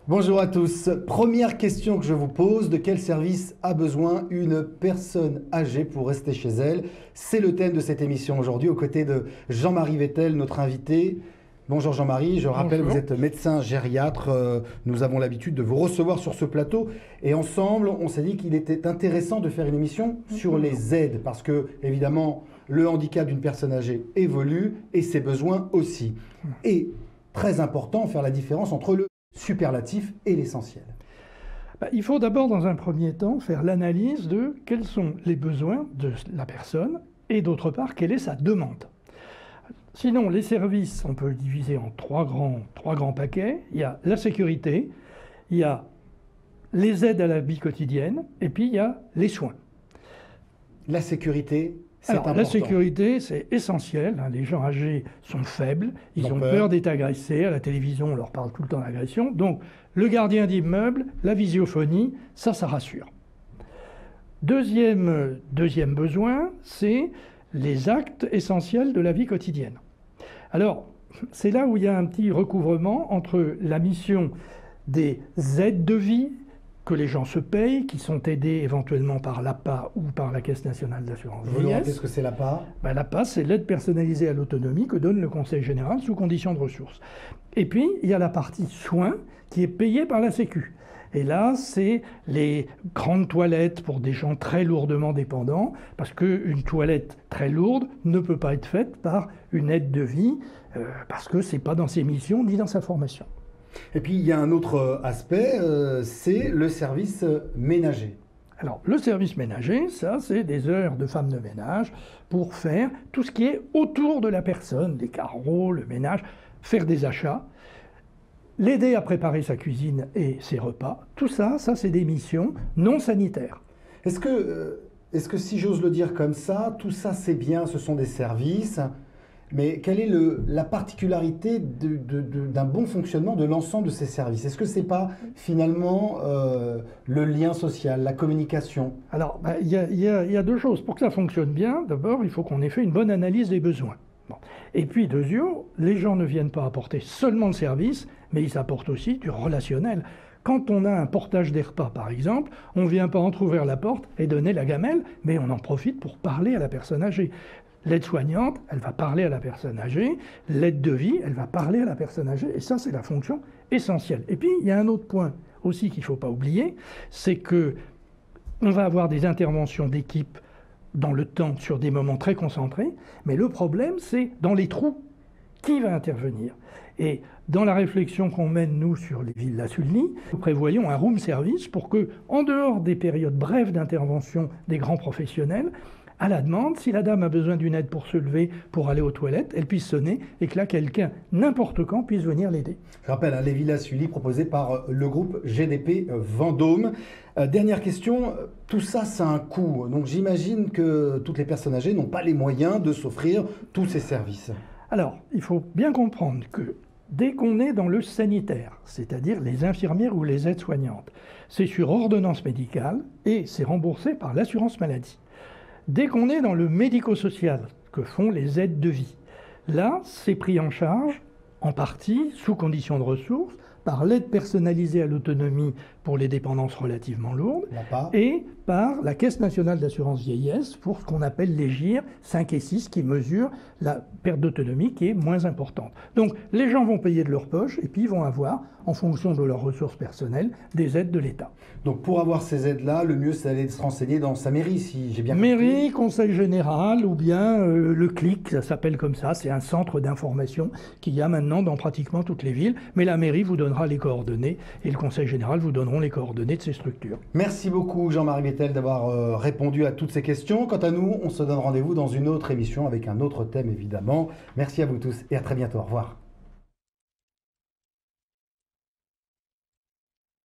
Bonjour à tous. Première question que je vous pose, de quel service a besoin une personne âgée pour rester chez elle? C'est le thème de cette émission aujourd'hui, aux côtés de Jean-Marie Vettel, notre invité. Bonjour Jean-Marie, je rappelle, Bonjour. vous êtes médecin gériatre, nous avons l'habitude de vous recevoir sur ce plateau et ensemble on s'est dit qu'il était intéressant de faire une émission sur les aides parce que évidemment le handicap d'une personne âgée évolue et ses besoins aussi. Et très important, faire la différence entre le superlatif et l'essentiel. Il faut d'abord, dans un premier temps, faire l'analyse de quels sont les besoins de la personne et d'autre part, quelle est sa demande. Sinon, les services, on peut le diviser en trois grands paquets. Il y a la sécurité, il y a les aides à la vie quotidienne et puis il y a les soins. La sécurité, c'est important. La sécurité, c'est essentiel. Les gens âgés sont faibles, ils ont peur d'être agressés. À la télévision, on leur parle tout le temps d'agression. Donc, le gardien d'immeuble, la visiophonie, ça rassure. Deuxième besoin, c'est les actes essentiels de la vie quotidienne. Alors, c'est là où il y a un petit recouvrement entre la mission des aides de vie, que les gens se payent, qui sont aidés éventuellement par l'APA ou par la Caisse nationale d'assurance vieillesse. Qu'est-ce que c'est l'APA? L'APA, c'est l'aide personnalisée à l'autonomie que donne le Conseil général sous conditions de ressources. Et puis, il y a la partie soins qui est payée par la Sécu. Et là, c'est les grandes toilettes pour des gens très lourdement dépendants, parce qu'une toilette très lourde ne peut pas être faite par une aide de vie, parce que ce n'est pas dans ses missions ni dans sa formation. Et puis il y a un autre aspect, c'est le service ménager. Alors le service ménager, ça c'est des heures de femme de ménage pour faire tout ce qui est autour de la personne, les carreaux, le ménage, faire des achats, l'aider à préparer sa cuisine et ses repas. Tout ça, c'est des missions non sanitaires. Est-ce que si j'ose le dire comme ça, tout ça c'est bien, ce sont des services. Mais quelle est la particularité d'un bon fonctionnement de l'ensemble de ces services? Est-ce que ce n'est pas finalement le lien social, la communication? Alors, il y a deux choses. Pour que ça fonctionne bien, d'abord, il faut qu'on ait fait une bonne analyse des besoins. Bon. Et puis, deuxièmement, les gens ne viennent pas apporter seulement le service, mais ils apportent aussi du relationnel. Quand on a un portage des repas, par exemple, on ne vient pas entrouvrir la porte et donner la gamelle, mais on en profite pour parler à la personne âgée. L'aide-soignante, elle va parler à la personne âgée. L'aide de vie, elle va parler à la personne âgée. Et ça, c'est la fonction essentielle. Et puis, il y a un autre point aussi qu'il ne faut pas oublier, c'est qu'on va avoir des interventions d'équipe dans le temps sur des moments très concentrés. Mais le problème, c'est dans les trous. Qui va intervenir? Et dans la réflexion qu'on mène, nous, sur les villas Sully, nous prévoyons un room service pour que, en dehors des périodes brèves d'intervention des grands professionnels, à la demande, si la dame a besoin d'une aide pour se lever, pour aller aux toilettes, elle puisse sonner et que là, quelqu'un, n'importe quand, puisse venir l'aider. Je rappelle, les villas Sully proposées par le groupe GDP Vendôme. Dernière question, tout ça, ça a un coût. Donc j'imagine que toutes les personnes âgées n'ont pas les moyens de s'offrir tous ces services. Alors, il faut bien comprendre que dès qu'on est dans le sanitaire, c'est-à-dire les infirmières ou les aides-soignantes, c'est sur ordonnance médicale et c'est remboursé par l'assurance maladie. Dès qu'on est dans le médico-social, que font les aides de vie, là, c'est pris en charge, en partie, sous conditions de ressources, par l'aide personnalisée à l'autonomie pour les dépendances relativement lourdes, et par la Caisse nationale d'assurance vieillesse pour ce qu'on appelle les GIR 5 et 6 qui mesurent la perte d'autonomie qui est moins importante. Donc les gens vont payer de leur poche et puis ils vont avoir, en fonction de leurs ressources personnelles, des aides de l'État. Donc pour avoir ces aides-là, le mieux c'est d'aller se renseigner dans sa mairie, si j'ai bien compris. Mairie, conseil général ou bien le CLIC, ça s'appelle comme ça, c'est un centre d'information qu'il y a maintenant dans pratiquement toutes les villes, mais la mairie vous donnera les coordonnées et le conseil général vous donneront les coordonnées de ces structures. Merci beaucoup Jean-Marie Vettel d'avoir répondu à toutes ces questions. Quant à nous, on se donne rendez-vous dans une autre émission avec un autre thème évidemment. Merci à vous tous et à très bientôt. Au revoir.